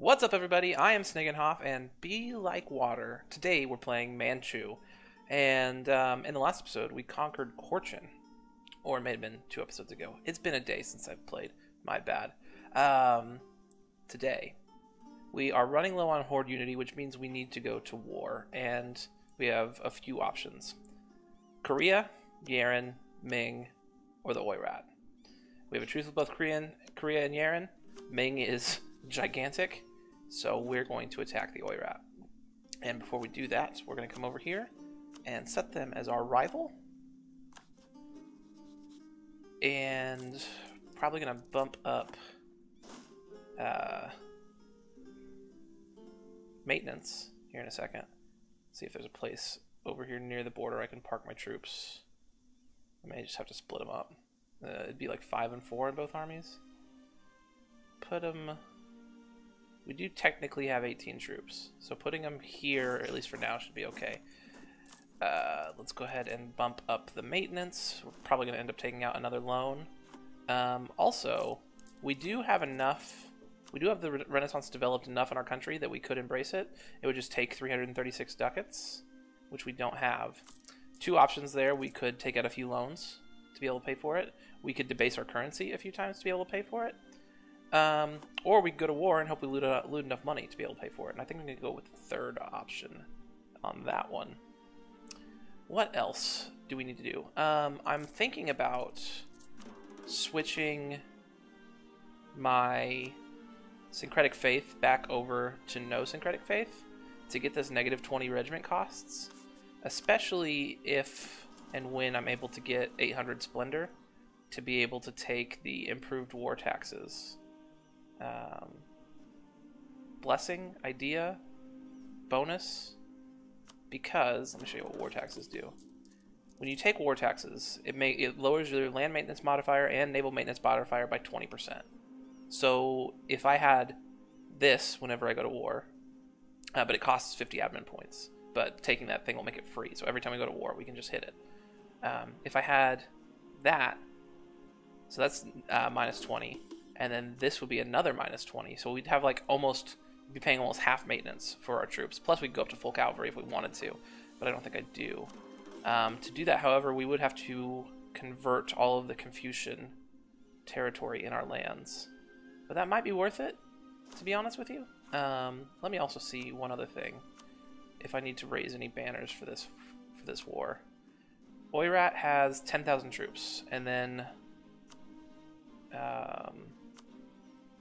What's up, everybody? I am Sniggenhoff, and be like water. Today we're playing Manchu, and in the last episode we conquered Korchin, or it may have been 2 episodes ago. It's been a day since I've played. My bad. Today we are running low on Horde Unity, which means we need to go to war, and we have a few options: Korea, Yaren, Ming, or the Oirat. We have a truce with both Korea and Yaren. Ming is gigantic, so we're going to attack the Oirat. And before we do that, we're going to come over here and set them as our rival. And probably going to bump up maintenance here in a second. See if there's a place over here near the border I can park my troops. I may just have to split them up. It'd be like 5 and 4 in both armies. Put them... We do technically have 18 troops, so putting them here, at least for now, should be okay. Let's go ahead and bump up the maintenance. We're probably going to end up taking out another loan. Also, we do have enough... We do have the Renaissance developed enough in our country that we could embrace it. It would just take 336 ducats, which we don't have. 2 options there. We could take out a few loans to be able to pay for it. We could debase our currency a few times to be able to pay for it. Or we could go to war and hope we loot enough money to be able to pay for it. And I think I'm going to go with the third option on that one. What else do we need to do? I'm thinking about switching my syncretic faith back over to no syncretic faith to get this negative 20 regiment costs, especially if and when I'm able to get 800 splendor to be able to take the improved war taxes. Blessing, idea, bonus, because let me show you what war taxes do. When you take war taxes, it lowers your land maintenance modifier and naval maintenance modifier by 20%. So if I had this whenever I go to war, but it costs 50 admin points, but taking that thing will make it free. So every time we go to war, we can just hit it. If I had that, so that's minus 20. And then this would be another minus 20. So we'd have like be paying almost half maintenance for our troops. Plus we'd go up to full cavalry if we wanted to, but I don't think I do. To do that, however, we would have to convert all of the Confucian territory in our lands. But that might be worth it, to be honest with you. Let me also see one other thing. If I need to raise any banners for this war. Oirat has 10,000 troops, and then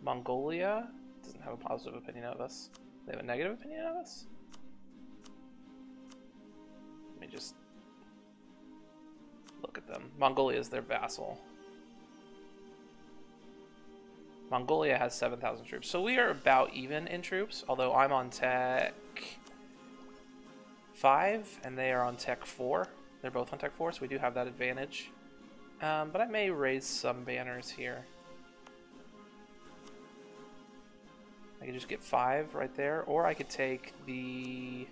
Mongolia doesn't have a positive opinion of us. They have a negative opinion of us? Let me just look at them. Mongolia is their vassal. Mongolia has 7,000 troops. So we are about even in troops, although I'm on tech 5 and they are on tech 4. They're both on tech 4, so we do have that advantage. But I may raise some banners here. I could just get 5 right there, or I could take the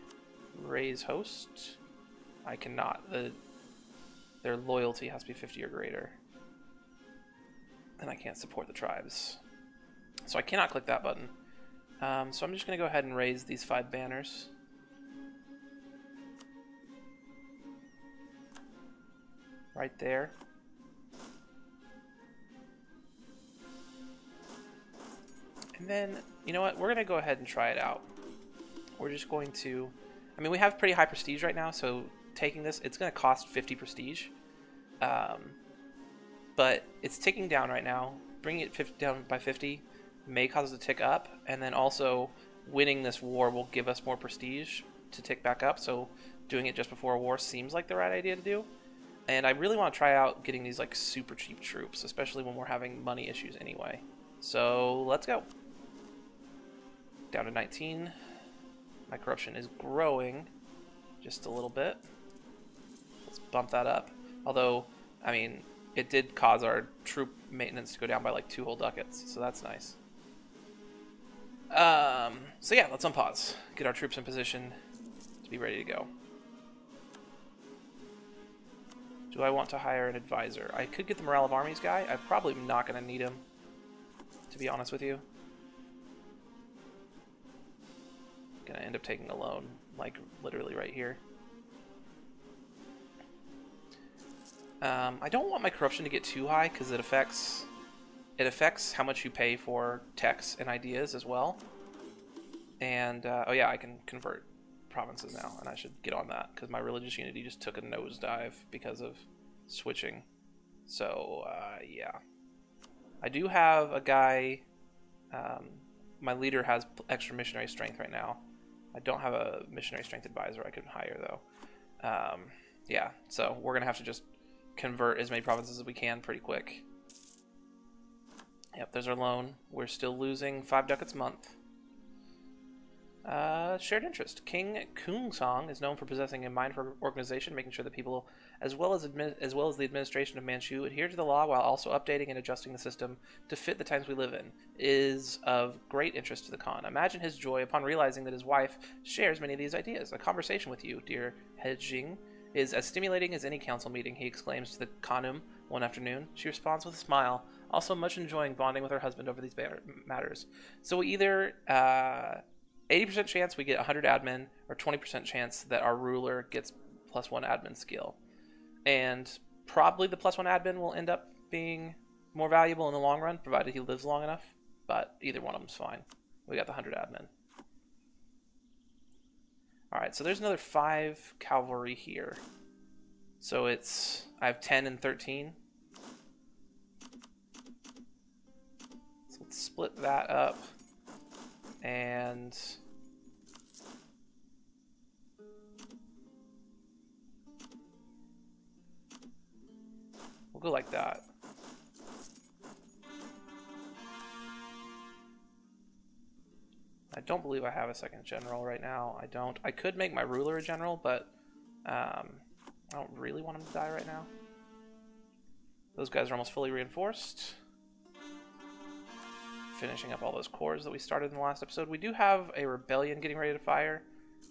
raise host. I cannot. Their loyalty has to be 50 or greater. And I can't support the tribes. So I cannot click that button. So I'm just going to go ahead and raise these 5 banners. Right there. And then, you know what, we're going to go ahead and try it out. We're just going to, I mean, we have pretty high prestige right now, so taking this, it's going to cost 50 prestige. But it's ticking down right now. Bringing it down by 50 may cause it to tick up, and then also winning this war will give us more prestige to tick back up, so doing it just before a war seems like the right idea to do. And I really want to try out getting these like super cheap troops, especially when we're having money issues anyway. So let's go. Down to 19. My corruption is growing just a little bit. Let's bump that up. Although, I mean, it did cause our troop maintenance to go down by like 2 whole ducats, so that's nice. So yeah, let's unpause. Get our troops in position to be ready to go. Do I want to hire an advisor? I could get the Morale of Armies guy. I'm probably not going to need him, to be honest with you. Gonna end up taking a loan, like literally right here. I don't want my corruption to get too high because it affects how much you pay for techs and ideas as well. And oh yeah, I can convert provinces now, and I should get on that because my religious unity just took a nosedive because of switching. So yeah, I do have a guy. My leader has extra missionary strength right now. I don't have a missionary strength advisor I can hire though. Yeah, so we're gonna have to just convert as many provinces as we can pretty quick. Yep, there's our loan. We're still losing 5 ducats a month. Shared interest. King Kungsong is known for possessing a mind for organization, making sure that people, as well as the administration of Manchu, adhere to the law while also updating and adjusting the system to fit the times we live in, is of great interest to the Khan. Imagine his joy upon realizing that his wife shares many of these ideas. A conversation with you, dear Hejing, is as stimulating as any council meeting, he exclaims to the Khanum one afternoon. She responds with a smile, also much enjoying bonding with her husband over these matters. So we either 80% chance we get 100 admin, or 20% chance that our ruler gets +1 admin skill. And probably the +1 admin will end up being more valuable in the long run, provided he lives long enough. But either one of them's fine. We got the 100 admin. Alright, so there's another 5 cavalry here. So I have 10 and 13. So let's split that up. And we'll go like that. I don't believe I have a second general right now. I don't. I could make my ruler a general, but I don't really want him to die right now. Those guys are almost fully reinforced. Finishing up all those cores that we started in the last episode. We do have a rebellion getting ready to fire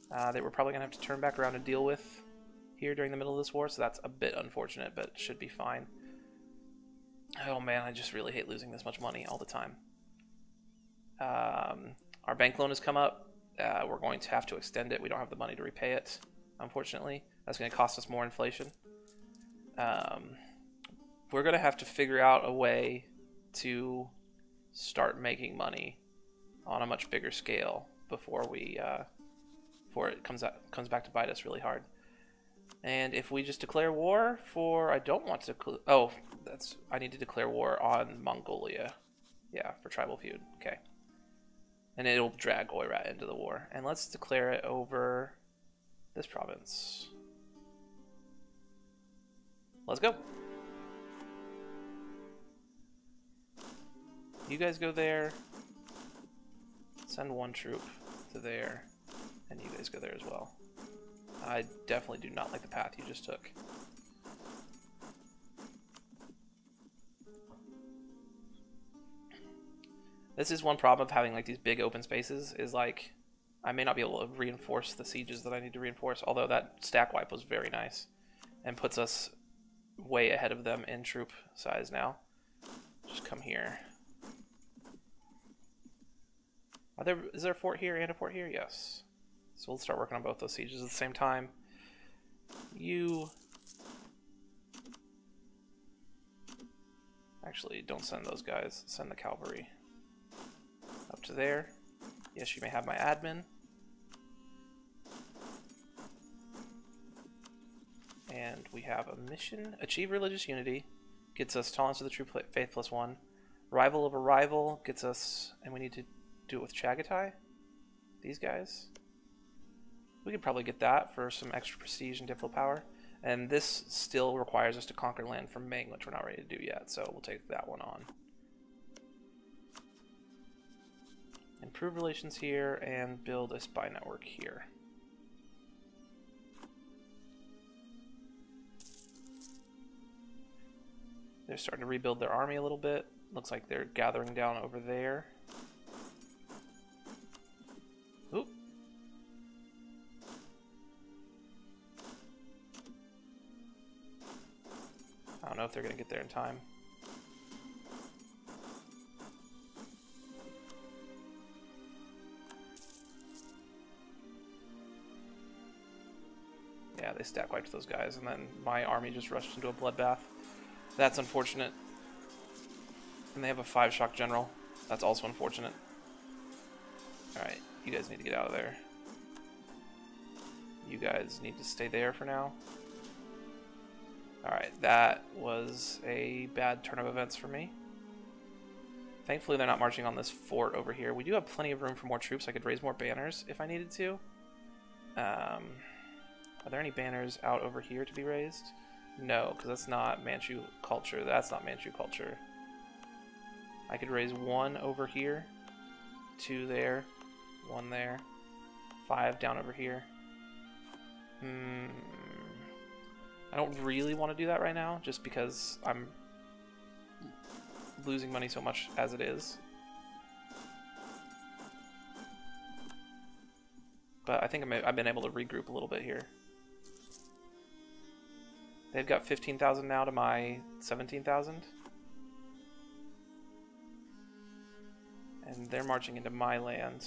that we're probably going to have to turn back around and deal with here during the middle of this war, so that's a bit unfortunate, but should be fine. Oh man, I just really hate losing this much money all the time. Our bank loan has come up. We're going to have to extend it. We don't have the money to repay it, unfortunately. That's going to cost us more inflation. We're going to have to figure out a way to start making money on a much bigger scale before it comes back to bite us really hard. And if we just declare war for, I don't want to, I need to declare war on Mongolia. Yeah, for tribal feud. Okay. And it'll drag Oirat into the war. And let's declare it over this province. Let's go. You guys go there. Send 1 troop to there. And you guys go there as well. I definitely do not like the path you just took. This is one problem of having like these big open spaces, is like I may not be able to reinforce the sieges that I need to reinforce, although that stack wipe was very nice and puts us way ahead of them in troop size now. Just come here. Is there a fort here and a fort here? Yes. So we'll start working on both those sieges at the same time. Actually, don't send those guys. Send the cavalry up to there. Yes, you may have my admin. And we have a mission. Achieve religious unity. Gets us tolerance to the true faith +1. Rival of a rival gets us, and we need to do it with Chagatai. These guys. We could probably get that for some extra prestige and diplo power. And this still requires us to conquer land from Ming, which we're not ready to do yet, so we'll take that one on. Improve relations here and build a spy network here. They're starting to rebuild their army a little bit. Looks like they're gathering down over there. Oop. I don't know if they're going to get there in time. they stack wiped those guys, and then my army just rushed into a bloodbath. That's unfortunate. And they have a 5 shock general. That's also unfortunate. Alright, you guys need to get out of there. You guys need to stay there for now. Alright, that was a bad turn of events for me. Thankfully they're not marching on this fort over here. We do have plenty of room for more troops. I could raise more banners if I needed to. Are there any banners out over here to be raised? No, because that's not Manchu culture. That's not Manchu culture. I could raise 1 over here, 2 there, 1 there, 5 down over here. I don't really want to do that right now, just because I'm losing money so much as it is. But I think I've been able to regroup a little bit here. They've got 15,000 now to my 17,000. And they're marching into my land.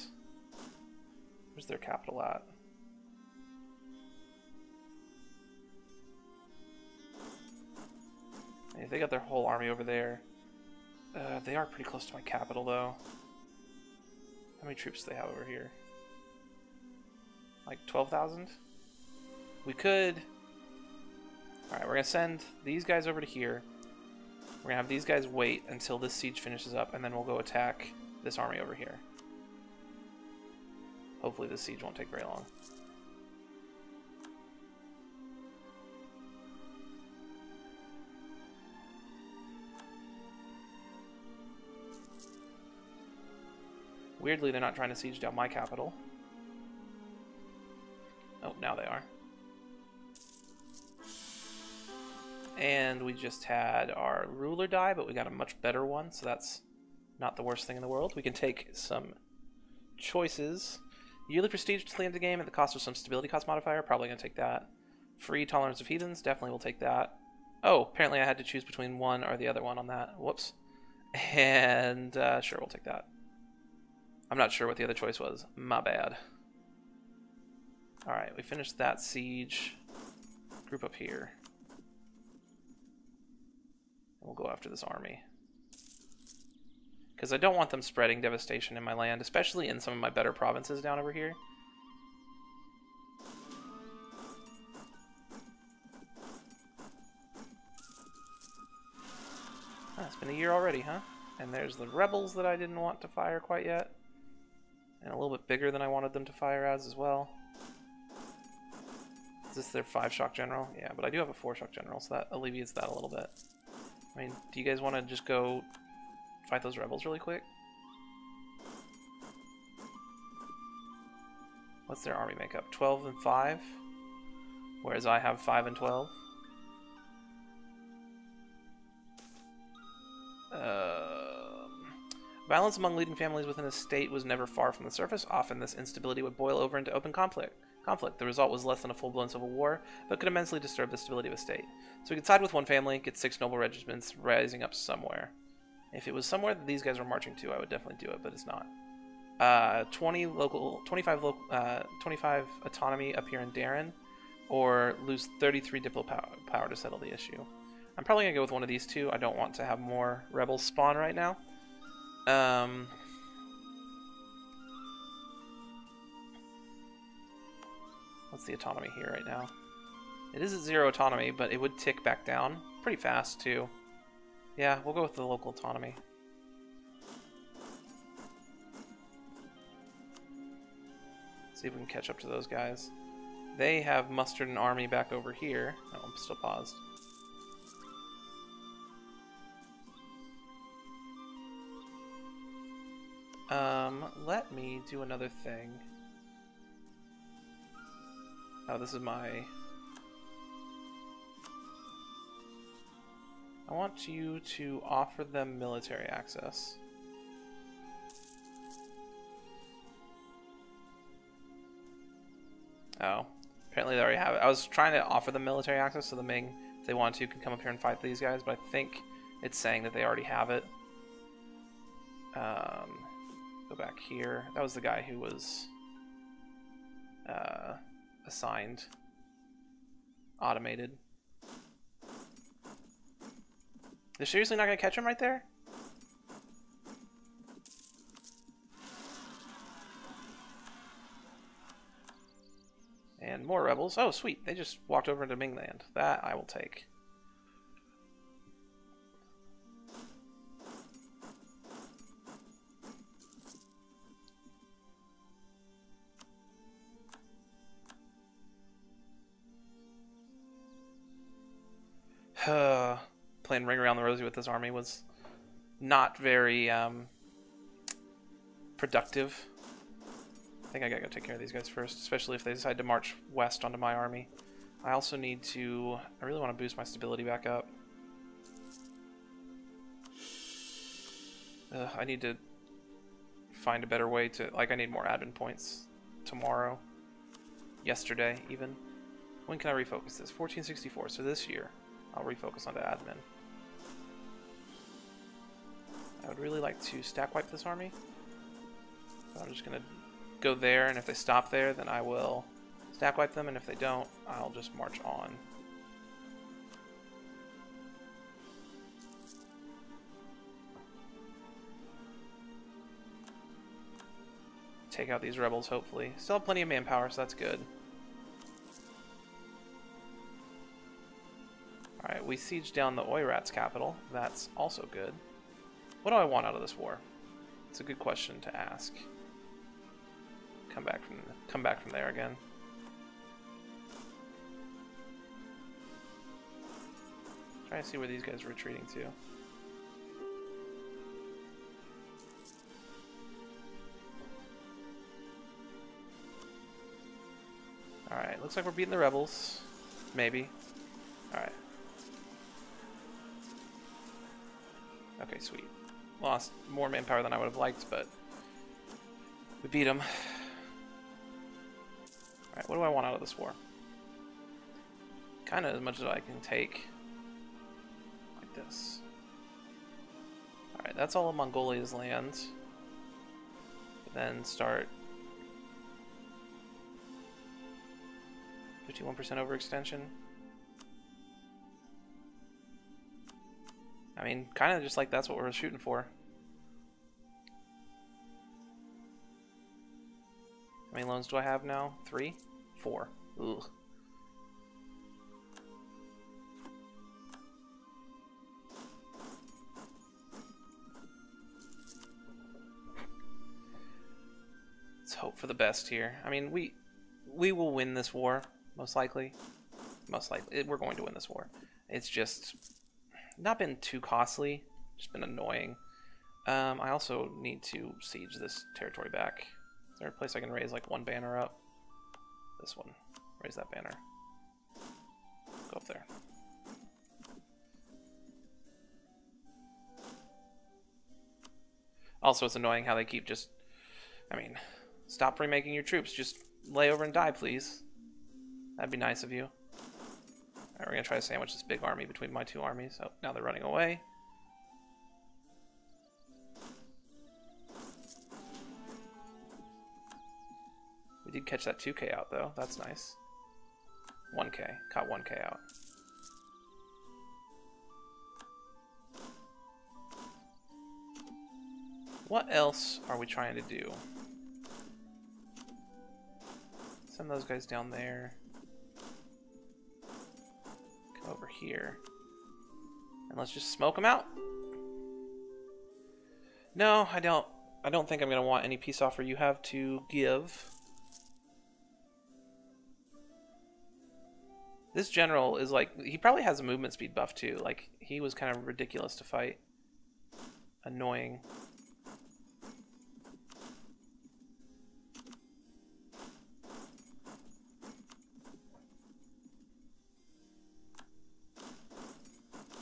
Where's their capital at? If they got their whole army over there. They are pretty close to my capital, though. How many troops do they have over here? Like 12,000? We could... Alright, we're going to send these guys over to here. We're going to have these guys wait until this siege finishes up, and then we'll go attack this army over here. Hopefully this siege won't take very long. Weirdly, they're not trying to siege down my capital. Oh, now they are. And we just had our ruler die, but we got a much better one, so that's not the worst thing in the world. We can take some choices. Yearly prestige to the end of the game at the cost of some stability cost modifier. Probably going to take that. Free tolerance of heathens. Definitely will take that. Oh, apparently I had to choose between one or the other one on that. Whoops. And sure, we'll take that. I'm not sure what the other choice was. My bad. Alright, we finished that siege. Group up here. We'll go after this army. Because I don't want them spreading devastation in my land, especially in some of my better provinces down over here. Oh, it's been a year already, huh? And there's the rebels that I didn't want to fire quite yet. And a little bit bigger than I wanted them to fire as well. Is this their 5 shock general? Yeah, but I do have a 4 shock general, so that alleviates that a little bit. I mean, do you guys want to just go fight those rebels really quick? What's their army makeup? 12 and 5? Whereas I have 5 and 12. Violence among leading families within a state was never far from the surface. Often this instability would boil over into open conflict. The result was less than a full-blown civil war, but could immensely disturb the stability of a state. So we could side with one family, get 6 noble regiments rising up somewhere. If it was somewhere that these guys were marching to, I would definitely do it, but it's not. 25 autonomy up here in Darren, or lose 33 diplo power to settle the issue. I'm probably gonna go with one of these two. I don't want to have more rebels spawn right now. What's the autonomy here right now? It is at 0 autonomy, but it would tick back down pretty fast too. Yeah, we'll go with the local autonomy. See if we can catch up to those guys. They have mustered an army back over here. Oh, I'm still paused. Let me do another thing. Oh, this is my... I want you to offer them military access. Oh, apparently they already have it. I was trying to offer them military access so the Ming, if they want to, can come up here and fight these guys, but I think it's saying that they already have it. Go back here. That was the guy who was assigned. automated. They're seriously not going to catch him right there? And more rebels. Oh, sweet. They just walked over into Mingland. That I will take. Playing Ring Around the Rosie with this army was not very productive. I think I gotta go take care of these guys first, especially if they decide to march west onto my army. I also need to... I really want to boost my stability back up. I need to find a better way to... Like, I need more admin points tomorrow. Yesterday, even. When can I refocus this? 1464, so this year. I'll refocus onto admin. I would really like to stack wipe this army. So I'm just going to go there, and if they stop there, then I will stack wipe them, and if they don't, I'll just march on. Take out these rebels, hopefully. Still have plenty of manpower, so that's good. Alright, we siege down the Oirat's capital. That's also good. What do I want out of this war? It's a good question to ask. Come back from there again. Try to see where these guys are retreating to. Alright, looks like we're beating the rebels. Maybe. Alright. Okay, sweet. Lost more manpower than I would have liked, but we beat them. Alright, what do I want out of this war? Kind of as much as I can take. Like this. Alright, that's all of Mongolia's land. Then start 51% overextension. I mean, kind of just like that's what we're shooting for. How many loans do I have now? 3? 4. Ugh. Let's hope for the best here. I mean, we will win this war, most likely. Most likely. We're going to win this war. It's just not been too costly, just been annoying. I also need to siege this territory back. Is there a place I can raise like one banner up? This one. Raise that banner. Go up there. Also, it's annoying how they keep just... I mean, stop remaking your troops. Just lay over and die, please. That'd be nice of you. Alright, we're going to try to sandwich this big army between my two armies. Oh, now they're running away. We did catch that 2k out, though. That's nice. 1k. Caught 1k out. What else are we trying to do? Send those guys down there. Come over here. And let's just smoke them out. No, I don't think I'm going to want any peace offer you have to give. This general is like, he probably has a movement speed buff too. Like, he was kind of ridiculous to fight. Annoying.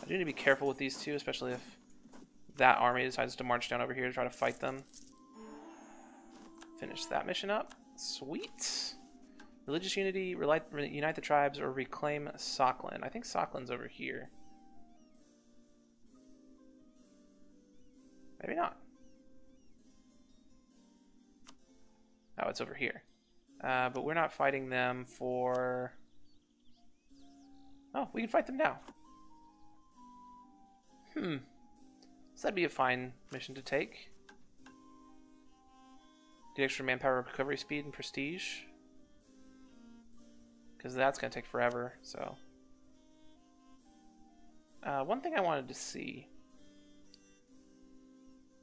I do need to be careful with these two, especially if that army decides to march down over here to try to fight them. Finish that mission up. Sweet. Religious unity, unite the tribes, or reclaim Sakhalin. I think Sakhalin's over here. Maybe not. Oh, it's over here. But we're not fighting them for... Oh, we can fight them now. So that'd be a fine mission to take. Get extra manpower, recovery speed, and prestige. Because that's going to take forever, so. One thing I wanted to see.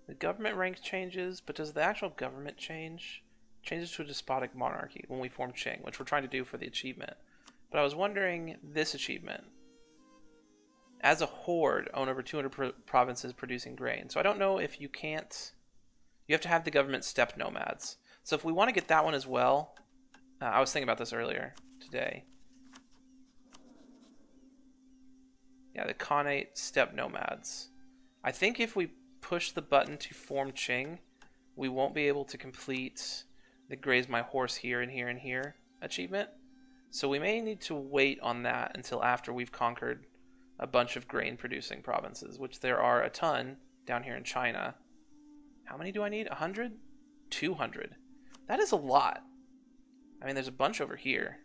The government rank changes, but does the actual government change? Changes to a despotic monarchy when we form Qing, which we're trying to do for the achievement. But I was wondering, this achievement. As a horde, own over 200 provinces producing grain. So I don't know if you can't... You have to have the government steppe nomads. So if we want to get that one as well... I was thinking about this earlier today. Yeah, the Khanate steppe nomads. I think if we push the button to form Qing, we won't be able to complete the graze my horse here and here and here achievement. So we may need to wait on that until after we've conquered a bunch of grain producing provinces, which there are a ton down here in China. How many do I need? 100? 200. That is a lot. I mean, there's a bunch over here.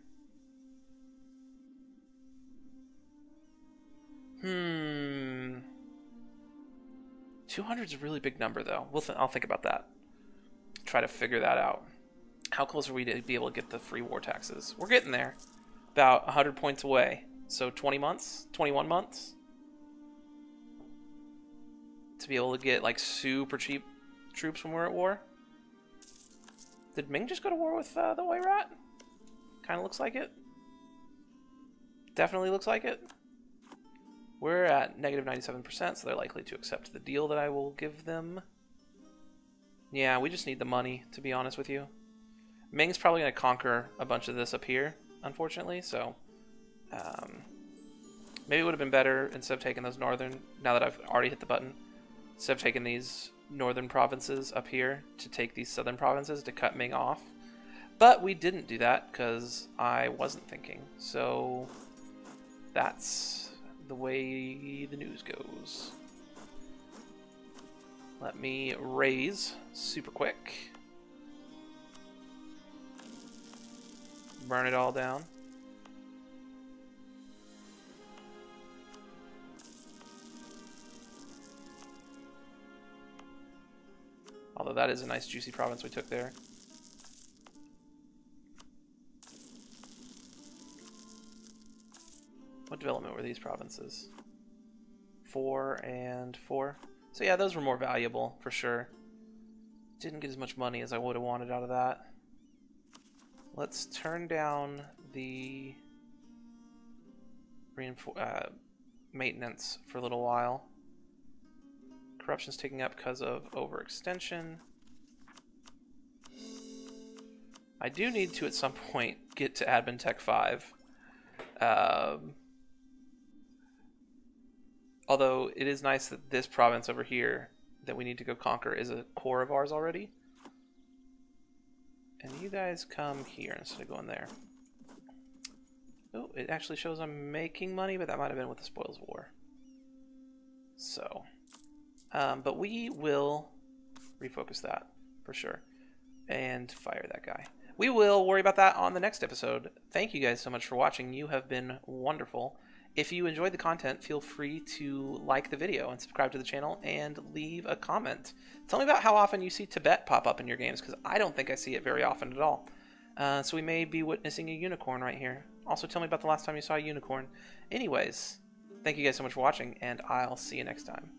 200 is a really big number, though. I'll think about that. Try to figure that out. How close are we to be able to get the free war taxes? We're getting there. About 100 points away. So 20 months? 21 months? To be able to get, like, super cheap troops when we're at war. Did Ming just go to war with the White Rat? Kind of looks like it. Definitely looks like it. We're at negative 97%, so they're likely to accept the deal that I will give them. Yeah, we just need the money, to be honest with you. Ming's probably going to conquer a bunch of this up here, unfortunately, so... maybe it would have been better, instead of taking those northern... Now that I've already hit the button, instead of taking these northern provinces up here, to take these southern provinces to cut Ming off. But we didn't do that, because I wasn't thinking. So, that's the way the news goes. Let me raise super quick. Burn it all down. Although that is a nice juicy province we took there. What development were these provinces? 4 and 4. So yeah, those were more valuable, for sure. Didn't get as much money as I would have wanted out of that. Let's turn down the maintenance for a little while. Corruption's taking up because of overextension. I do need to, at some point, get to Admin Tech 5. Although it is nice that this province over here that we need to go conquer is a core of ours already. And you guys come here instead of going there. Oh, it actually shows I'm making money, but that might have been with the Spoils War. So, but we will refocus that for sure and fire that guy. We will worry about that on the next episode. Thank you guys so much for watching. You have been wonderful. If you enjoyed the content, feel free to like the video and subscribe to the channel and leave a comment. Tell me about how often you see Tibet pop up in your games, because I don't think I see it very often at all. So we may be witnessing a unicorn right here. Also, tell me about the last time you saw a unicorn. Anyways, thank you guys so much for watching, and I'll see you next time.